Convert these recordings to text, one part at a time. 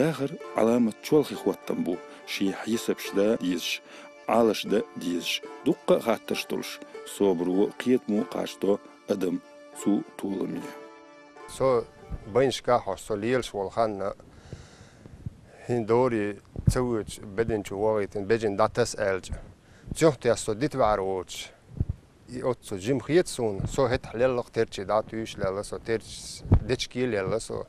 داخر علامة شولخي خواتن بو شي حيسبش دا ديزش عالش دا ديزش دقة خاترشتلش صوبرو قيتمو قاشتو أدم سو طولمية سو بينشكا حصو ليلش والخان هندوري تسويج بدن شواغيتن بجن دا تسألج تشوحتي أصو ديت بعروش يوتسو جيم خيتسون سو هت حليل ترشي دا تيوش لالا سو ترش ديشكي لالا سو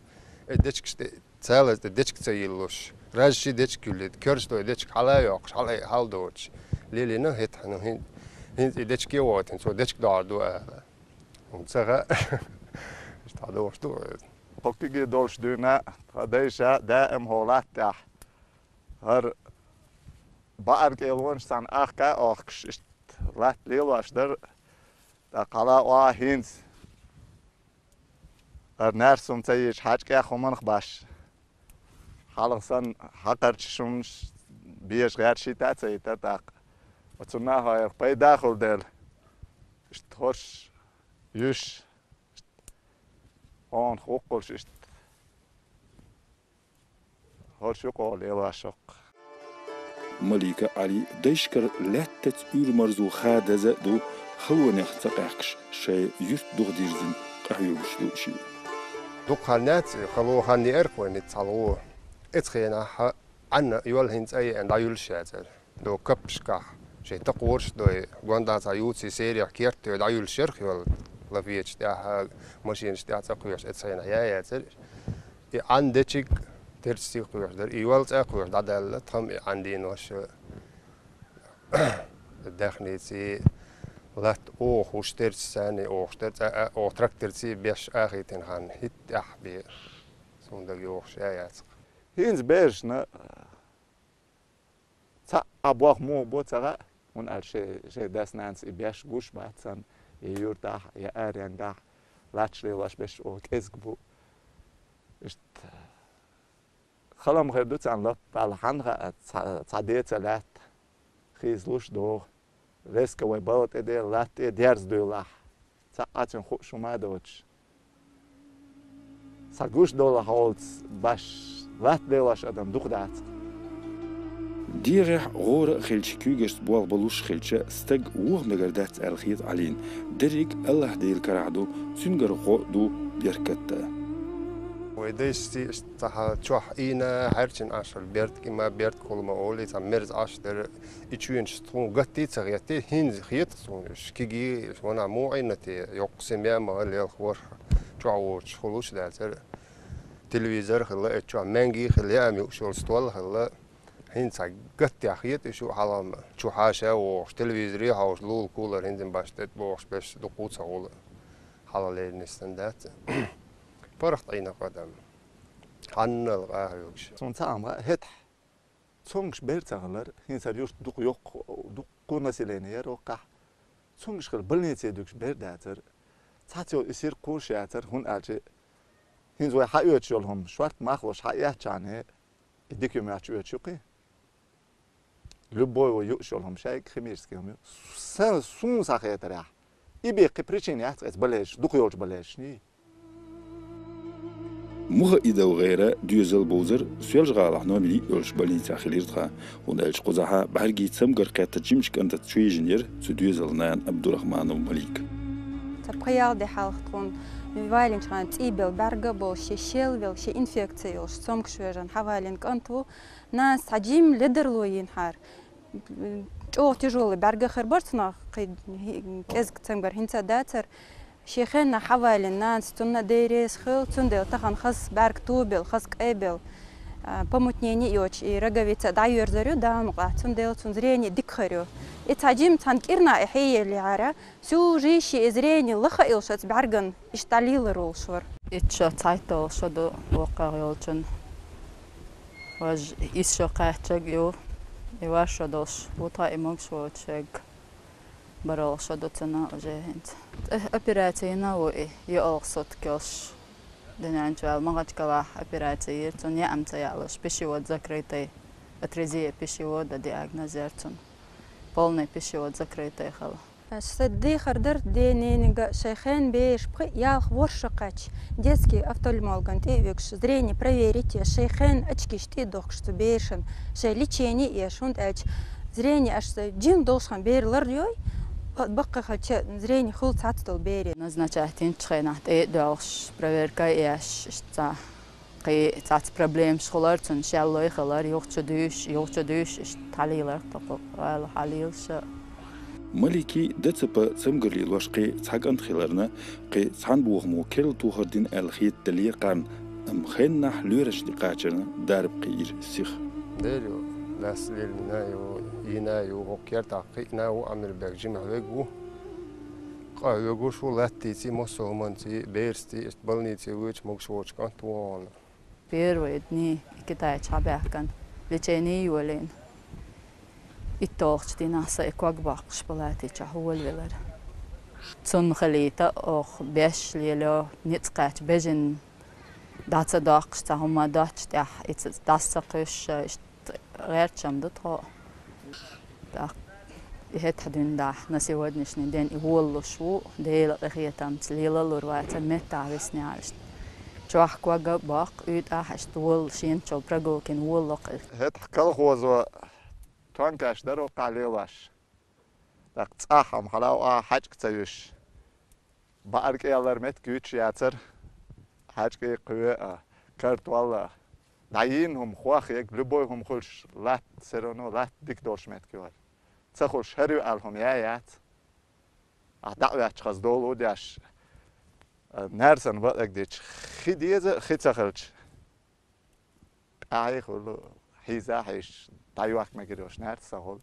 ديشكشتي تسالز ديشك تسيلوش راجشي ديشكوليد كرشتو ديشك حلايوقش حلاي حالدوش ليلينا هت حنو هين ديشكي واتن سو ديشك داردو ومتسغا اشتعدوش دو حقيقي دولش دونا قديشة دائم هولات تاح هر بارك يلونش سان أخكا أخكش لات ليلوش در دا قلا واهينز هر نرسم تيش حاجة خمانخ باش خالصان حقرشمش بيش غير شي تاتي تاتاق وتنا هاي باي داخل دل اشتهوش يوش هون خوقلش اشت هورش يقول يلاشق مليكة علي ديشكر لاتت مرزو خادزة دو خلوني اختقاقش شي يرت دوغ ديرزن قهيوش دو شيو دو خانات خلو خاني اركوين اتسالوه اتخينا عنا يول هنز اي ان دايول شاتر دو كبشكا شي تقورش دو غواندا تايوتسي سيريا كيرت دايول شرخ يول لافيتش تاع ماشينش تاع تقويش اتسينا يا تر عندك ترسي قويش در يول تقويش دادل تم عندين واش داخنيتي لات اوخ وشترت ساني اوخترت اوتراكترتي بيش اخي تنخان هيت احبير سوندر يوخ شايات هينز بيجنا تا ابوخ مو بوتسغا ون شي داس نانس بيش غوش باتسن يورتا يا اريان دا لاتشلي واش بيش او كيزغبو اشت خلام غير دوتسان لا بالحان تصديت لات خيزلوش دو ريسك وي باوت ادي لات ديرز دولا ساعتن خو شما دوتش ساغوش دولا هولز باش لات ديلاش ادم دوخدات ديرح غور خلش كوغش بوال بلوش خلش ستق وغ مغردات الخيط علين دريك الله ديل كرعدو سنگر خو دو بيركتا ويديستي استها تشوح اينا هرچن اشل بيرت كما بيرت كل ما اولي تمرز اشتر اتشوين شتون قتي تغيتي هين خيط سون شكيجي وانا مو عينتي يقسم يا ما اللي الخور تشوش خلوش دالتر تلفزيون خلا تشو مانجي خلا امي شول ستول خلا هين قتي خيط شو حلام شو حاشا وتلفزيون هاوش لول كولر هندن باشتت بوش باش دقوت هول حلال نستندات فرحت عينا قدم حنا الغايوش سون تام هت سونش بيرتغلر هين سريوش دوق يوق دوق كونا سيلينير وقع سونش خل بلنيتي دوكش بيرداتر تاتيو يصير قوشاتر هون اجي هين زوي حيوتشولهم شوارت ماخلوش حياتشانه يديكيو ماتشوتشوقي لبوي ويوشولهم شايك خميرسكيهم سون ساخيترا يبي قبريتشينيات بلاش دوق يوج بلاش ني مغا إذا وغيره ديوزل بوزر سويلج غالح نومي يولش بالين تاخيليرتها ونالش قزاها بحرقي تسمقر قاتا تجمشك أنت تشوي جنير سو ديوزل نان عبد الرحمن ومليك تبقيال دي حالختون فايلين شان تيبل برغا بول شي شيلفيل شي انفكسيول سومك شويجان حوالين كنتو ناس عجيم لدرلوين حار او تيجولي برغا خربرتنا قيد كزك تسمقر هنتا داتر شيخنا حوالي الناس تنا ديريس خل تندل تخن خس برك توبل خس قابل помутнение يوش رجعت داير زريو دام قاعد تندل تنزريني دكخريو اتعجم تنكرنا إحيي اللي عرا سو جيشي إزريني لخا إلشت بعرقن إشتاليل رولشور إتشا تايتل شدو وقع يولشن واج إيشو قاعد يو يواشدوش وطا إمك شو تشج برا شدتنا وجهنت أبيراتينا وإيه يأخذ كيش دنيا جوال ما قد كوا أبيراتي توني أم تيالش بيشيوت ذكريتي أتريزي بيشيوت دي أجنازيرتون полный пищевод закрытый хал. Садды хардыр дененга шейхен беш ялх воршакач детский офтальмолган тевекш зрение проверить шейхен очки шти дохшты бешен шей лечение и шунт эч зрение аж джим должен берлар ёй бакка хача зрение хул цатстол бери. Назначать чхенат и дохш проверка и аж шта قي تعت problem شغلات إن شاء الله يخلر يوجدوش تعليلر تقو الحليل شا ملكي دتسبا سمغري لوشقي تاقن خيلرنا قي تان بوغمو كيل توهردين الخيت دليقان خين نح لورش دقاچنا دارب قير سيخ ديرو لاس ليلنا ينا وكير تاقينا وعمل بجمع وجو قايو شو لاتيتي موسومنتي بيرستي استبلنيتي ويش مكشوش كانت وانا Первые дни Китай чабякан лечение юлин. И толчти наса и как бакш балати чахуэлвелер. Цун халита ох беш лило ницкач бежин даца дакш тахума дач тях its даса кыш рерчам дутро. Так هت حدين ده на сегодняшний день и воллушу дейл рехетам цлила лурвата метавис няшт. شوح كواجا باق يد أحش طول شين شو برجو كن ولق. هت كل خوزوا تانكاش درو قليلاش. لق تصاحم حلاو حاج كتيش. بارك يالر مت كيوتش ياتر. حاج كي قوي كرت والله. داينهم خواخيك لبويهم خلش لات سرونو لات دكتورش مت كيوال. تخلش هريو علهم يات. دعوة خز دولو داش. نرسن وقت ديش خديزة خدتخلش خلو حيزة حيش تايوك مجروش نرسن هول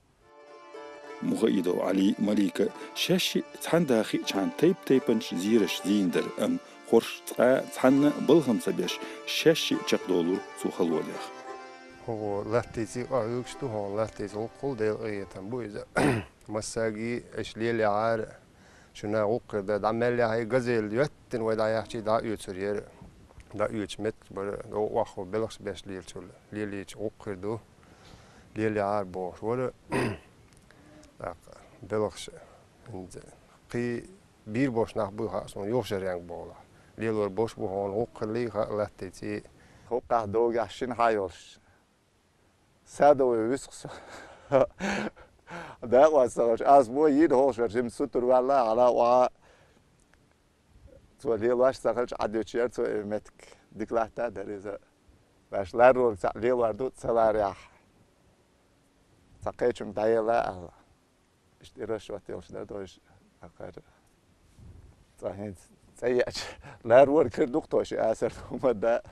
مغيدو علي مليكة شاشي تحندا خي كان تيبنش زيرش زيندر خورش تحنا بلهم سبيش شاشي تشقدولور سوخل وليخ هو لاتيزي يوكشتو هون لاتيزي وقل ديل غيتن بويزة مساقي اشليلي عار شنا وقر ده عمل هاي غزل يتن ودا يحكي دا يوترير دا يوتمت بر دو واخو بلخس بس ليلتول ليليت وقر دو ليلي عار بوش ولا بلخس قي بير بوش نخ بو خاصون يوشر يانغ بولا ليلور بوش بو هون وقر لي لاتيتي وقع دوغ عشين هايولش سادو ويسخس ده واساش از مو يد هوش جيم سوتر والله على وا تو ليلاش ساخش عديتشير تو متك ديكلاتا دريزا باش لارو ليلار دو سلاريح ساقيتشم دايلا اشتراش واتيوش دوش اقر صحيح سيئش لارو كردوقتوش اسر هما ده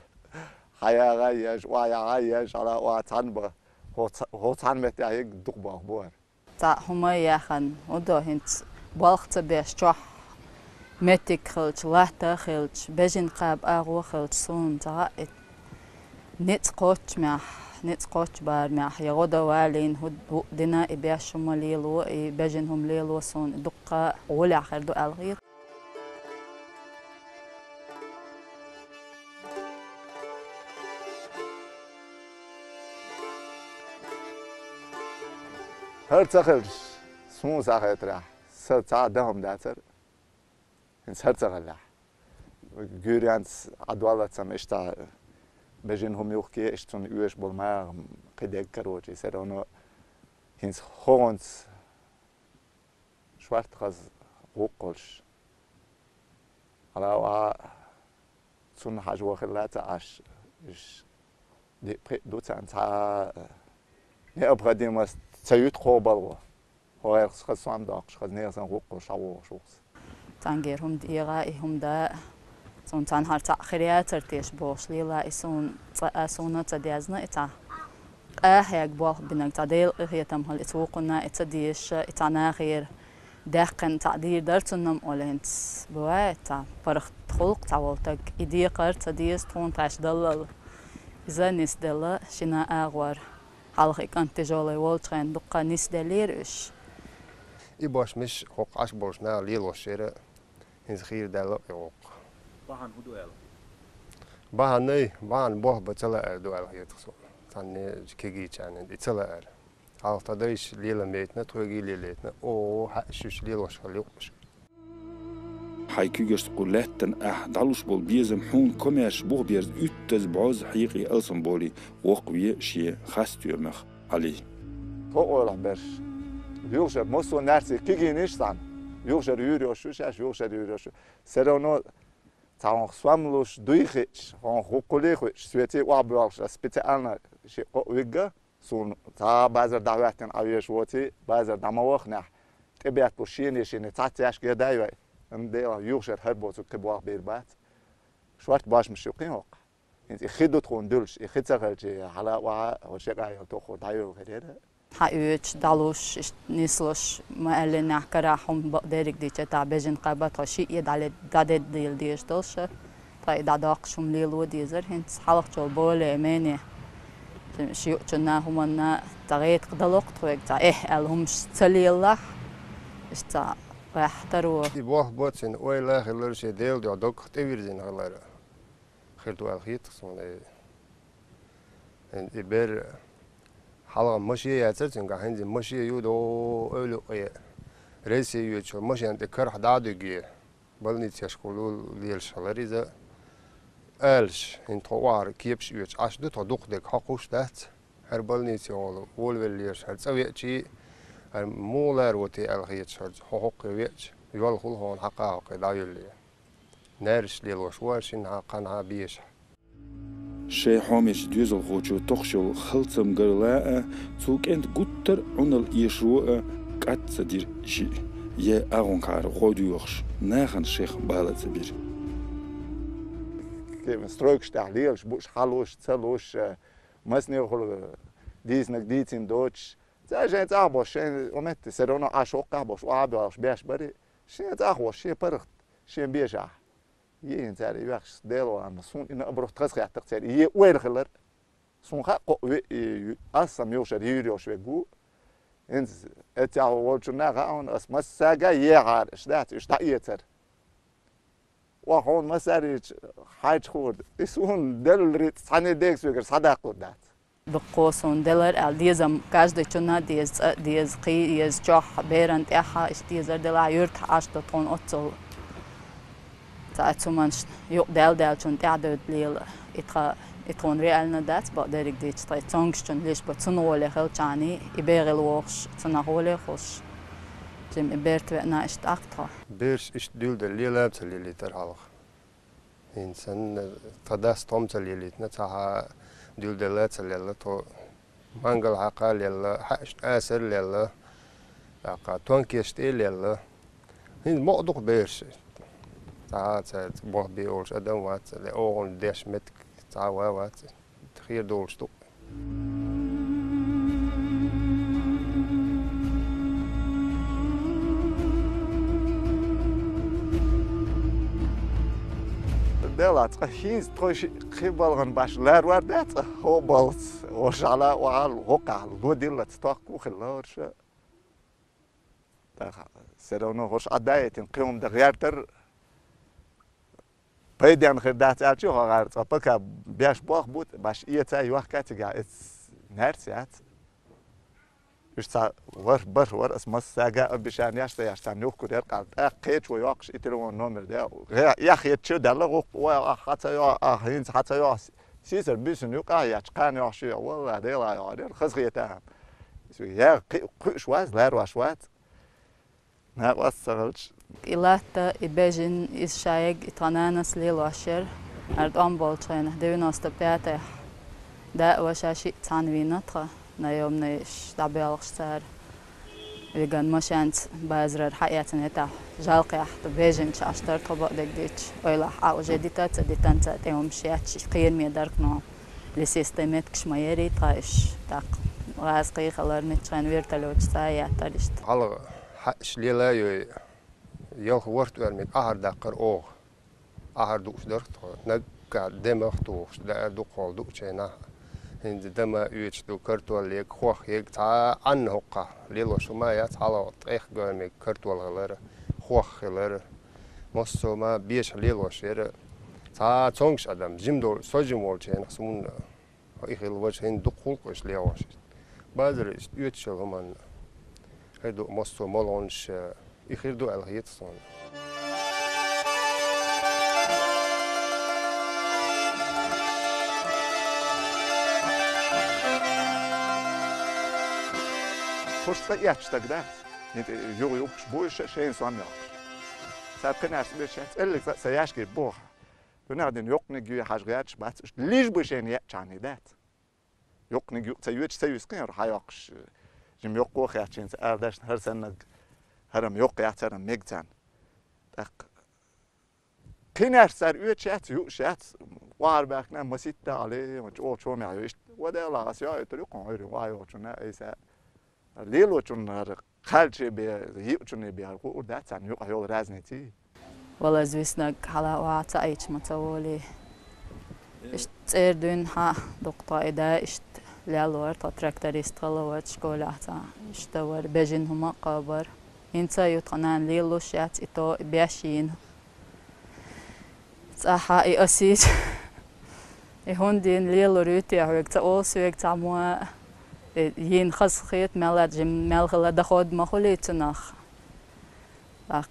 حيا غايش وايا غايش على وا تنبه هو تنمت يا دوق باخبار تا هما ياخن وده هنت بالخت بيش شوح متك خلش لحتا خلش بجن قاب أغو خلش صون تا نت قوتش بار مح يغدا والين هد دنا إبيش هما ليلو بجنهم ليلو صون دقة ولا آخر دو الغير هر تخرج سمو ساخت راح ساعدهم داتر هنس هر تغلح جوريانس عدوالة سم اشتا بجنهم يوكي اشتون يوش بالما قديك كروجي سرونو هنس هونس شوارت خز وقلش على وا سون حاج وخلات عش دي دو تا ne abgadim was tsayut khobalwa hoer khasam da khaz nesan ruq shawo shuks تانجيرهم ديغائهم دا سون تانهار تأخيريات ترتيش بوش ليلا إسون تأسونا تديازنا إتا هيك بوال بنك تعديل هي تمهل إتوقنا إتديش إتانا غير داقن تعديل درتنم أولينت بوا إتا فرخ خلق تعولتك إديقر تديس تون تعش دلل إذا نس دلل شنا أغوار حلقي كانت تجولي والتغين دقا نس دليرش باش مش حق عش باش نا ليل وشيرة هنز خير دلق يوق باهن هدو يلا باهن ني باهن بوه بتلا دو على هي تصور تاني كيجي كان يتلا على تدريش ليلة ميتنا توجي ليلتنا أو حشش ليل وش خليوش حيكيجش قلتن دالوش بول بيزم حون كوميرش بوه بيرز يتز بعوز حقيقي ألسن بولي وقوية شيء خاستيومخ عليه فوق برش يوشر موسو نرسي كيجي نيشتان يوشر يوريوشوش اش يوشر يوريوشو سرونو تاون سواملوش دويخش هون خوكوليخش سويتي وابراش سبيتالنا شي ويغا سون تا بازر دعواتن اويش ووتي بازر دموخنا تبيات بوشيني شيني تاتياش كدايوي ام دي يوشر هربوتو كبوار بيربات شوارت باش مشوقين هوق انت خدو تكون دولش خدتغلجي على وا وشقايو توخو دايو غيره حيوش دالوش نيسلوش ما اللي نحكراهم بقدرك دي تاع بجن قبط شيء يد على داد ديل ديش دولش طيب داداقش مليل وديزر هنت حلق جو بوله ماني شيء كنا هم تغيت قدلق توك تاع الهم تليله استا احتروا يبوه بوتسن ويلا خلر شي ديل دو دوك تيفيرزين خلر خلتو الخيط صون ان يبر حلقة مشي ياتسن كهنزي مشي يودو أولو رئيسي يوتشو مشي أنت كره دادوجي بلني تشكلو ليل شلريزا ألش إن توار كيبش يوتش أشدو تدوق دك حقوش دات هر بلني تيولو ولول ليش هر سوي شيء هر مولر وتي الخيط شرج حقوق يوتش يول خل هون حقاق دايلي نرش ليل وشوارشين حقنا بيش شي حامش دوزل خوچو تخشل خلصم گرلاء توك انت گوتر عنل يشروع قد دير شي يه اغون كار خوديوخش ناخن شيخ بالت بير كيف ستروكش تحليلش بوش حلوش تسلوش مسني خل ديزنك ديتين دوتش زي تعبوش شين ومت سيرونا عاشوق باش وعباش بيش بري شين تعبوش شي برخت شين بيشع يه تاري يخش ديلو عم سون إن أبروح تغسق يعتق تاري يه وين خلر سون خاق أصلا يوشر يوريوش ويجو إنت أتعو وجنا غاون أس مساجا يعار إشدات إشتا يتر وهون مساري حاج خورد يسون دل ريت ثاني ديكس ويجر صداق ودات بقوسون دلر ديزم كاجد چنا ديز قي ديز جوح بيرنت احا إش ديزر دلا يرت عشت طون أتصل تاعتومانش يوق دال چون تعدد ليل اتخون ريالنا دات بقدرك ديش طاي تونغش چون ليش بتنولي خل چاني يبيغ الوخش تنهولي خوش جم إبرت وقنا اشت أقطع بيرش إش دول دليل تليلي ترحلق إنسان تداس توم تليلي نتاها دول دليل تليلي تو مانجل حقا ليلي حش آسر ليلي حقا تونكيشت ليلي هين مقدق بيرش تعات بوه بيولش أدوات لأوغن ديش متك تعوات تخير دولش تو دلات هيز توش خبالغن باش لار وردات هو بالت وش على وعال وقع الوديل تستاق وخلارش سيرونو هوش عدايت قيوم دغيرتر بيدان خدات أشوف غارت أبكى بيش باخ بود باش إيتاي وقت جا نرسيات إشتا ور اسمه ساجا بيشان ياشتان يوك كودير قال أقيت وياقش إتلون نمر ده يا أخي تشو دلغ وحتى يا هينز حتى يا سيسر بيشن يوك يشقان ياشي والله ده لا يعرف خزيتهم يا شواز لا رواشوات ما وصلش إلاتا إبجن إشايق إتغنانس ليلوشر أرد أمبولشين ديونا استبياته دا وشاشي تانوينتها نيوم نيش دابيالغ شتار ويغان مشانت بازرر حياتنا تا جالقي أحت بيجن شاشتر طبق ديش ويلاح أو جديدة تديتانتا تيوم شياتش قير ميداركنا لسيستمت كشمايري تايش تاق غازقي خلار متشان ويرتلوش تايا تاريشت حلقة حش ليلا يل ورت ورميت أهر دقر أوه أهر دوش درت نقع دماغ توش دا دو قال دو شينا هند دما يوش دو كرتول يك خوخ يك تا عن هقة ليلو شما يا تعالى طيخ قومي كرتول غلر خوخ غلر مصو ما بيش ليلو شير تا تونش أدم جيمدو سوجيم والشين خصمون إخيل وجه هند دقول قش ليواش بازر يوتش همان هيدو مصو مالونش إخيل دو الهيت صون Hoş da yaşta gider. Yok bu şeyin sonu yok. Sen kanar bir ellik sayaş ki bu. Bunlardan yok ne güya hajgayat bat. Liş bu şeyin ya çani dat. Yok ne güya sayıç sayıs kan hayok. Jim yok bu xiyatçın erdaş her sene haram yok yatırım megcan. Tak. Kanar sar üç yok şat. Var bakna masitte ali o çoğum ya işte. Ve de Allah asya ötürü koyuyor. Vay o çuna ise ليلو چون خالشي بي يوچوني بي او داتان يو ايو رازنتي والله звісно حالا وعطا ايش متولي اشت اردون ها دكتور ادا اشت لالور تا تراكتوريست قلوات شكولاتا اشتور بجن هما قابر انت يتقنان ليلو شات اتو بياشين صحا اي اسيج هوندين ليلو روتي هوك تا اوسوك تا مو ين خص خيط مالات جم مالغلا دخود ما خليتناخ اق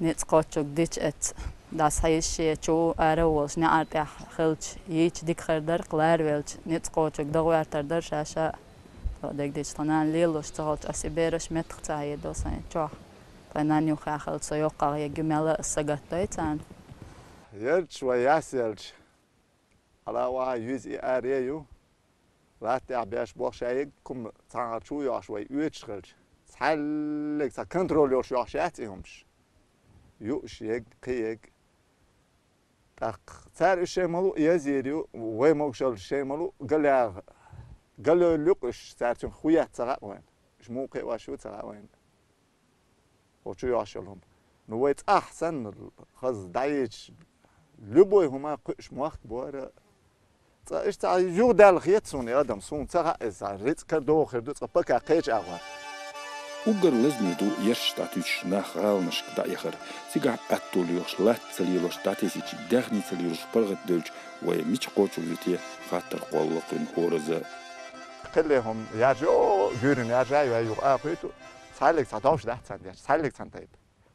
نتقوتشك ديش ات داس هايشي چو اروولش نعرتح خلش يچ ديك خردر قلار ويلش نتقوتشك دغوار تردر شاشا ديك ديش طنان ليلوش تغلش اسيبيرش متقتاي دوسان چو طنان يو خاخل سيوقع يجمالا السقطيتان يرش وياسلش على وا يوزي اريو رات عباش بوشايك كم تعرشو يا شوي يوتشغل حلك تا كنترول يوش ياشاتيهمش يوش يك قيك تاق تار الشمالو يزيريو وي موكشل الشمالو قال لقش تارتون خويا تاع وين مش موقع واشو تاع وين وشو ياشلهم نويت احسن خز دايش لبوي هما قش موخ بوره ايش تاع جو دال خيت سوني ادم سون تاع از ريت كدو خردو تبقى قيج اغوا وقر لازم يدو يرش تاتوش ناخالنش دا يخر سيغا اتوليوش لات سليلوش تاتيسيچ دغني سليلوش برغت دولج ويميچ قوچو ليتي خاطر قولقن هورزا خليهم يرجعوا غيرن يرجعوا يو اخيتو سالك صداش ده سانديش سالك سانتايب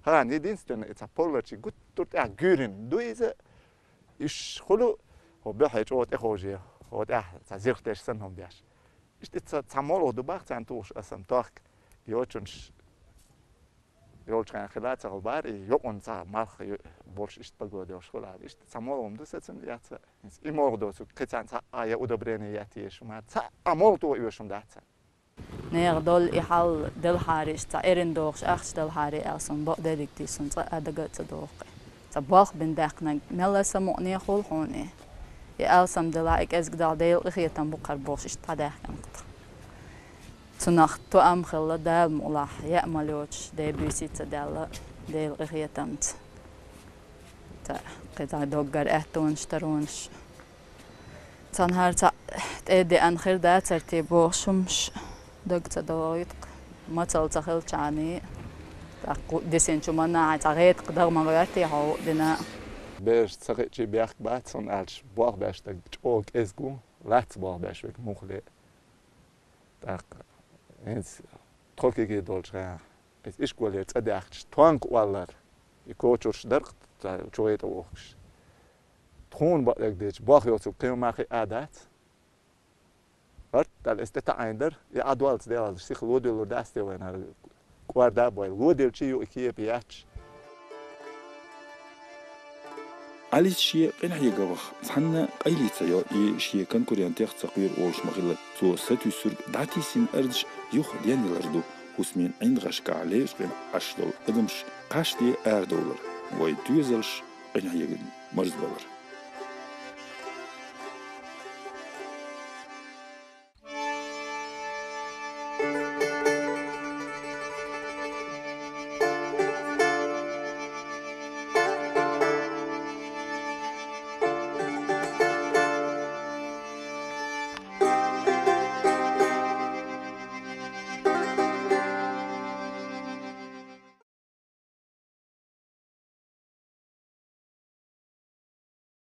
ها ني دينستن اتس بولوتشي غوت توت غيرن دويز ايش خلو وبيحيج اوت اخوجي اوت تزيختش سنهم داش اشت تسمولو دباخت انتوش اسم تاخ يوچنش يولچان خلات البار يوقن تا مارخ بولش اشت بغودوش خلا اشت تسمولو مدسن يات يموردو كتان تا ايا ودبريني ياتي شما تا امولتو يوشم دات نير دول يحل دل حارش تا ارندوخش اخش دل حاري اسن بو ديكتي سن تا ادغت دوق تا باخ بن داخنا ملا سموني خول خوني يا ألسم دلائك أزقدال ديل إخيتن بقر بوش إشتادح كنقط تنخ تو أم خلا دال ملاح يأملوش دي بيسيت دال ديل إخيتن تا قطع دوغر احتونش ترونش تنهار تا تأدي أنخير دا ترتيبو شمش دوغتا دوغيتق مطل تخيل چاني ديسين شمانا عتاقيت قدر مغيرتي هاو دينا بيش تسقيتشي بياخ بات سون ألش بوغ باش تك جوك إزقو لات بوغ باش ويك مخلي تاق إنس تركي كي دولش غير إيش قولي تأدي أخش توانك والر يكوتشوش درق تا جويت أوخش تخون بقلك ديش بوغ يوتو قيم ماخي آدات ورد تال استطاعين يا أدوالت ديال سيخ لودي لوداستي وين كواردا بوي لودي لشيو إكيه بياتش علي شيء قناع يجوخ صحنا قيلي تيا شيء كان كوريان تيخ تقوير أولش مغلة تو ستو سرق دعتي سين أرجش يوخ دياني لردو وسمين عند غشك عليش قن عشدول قدمش قاشتي $1 ويدوزلش قناع يجن مرز بلر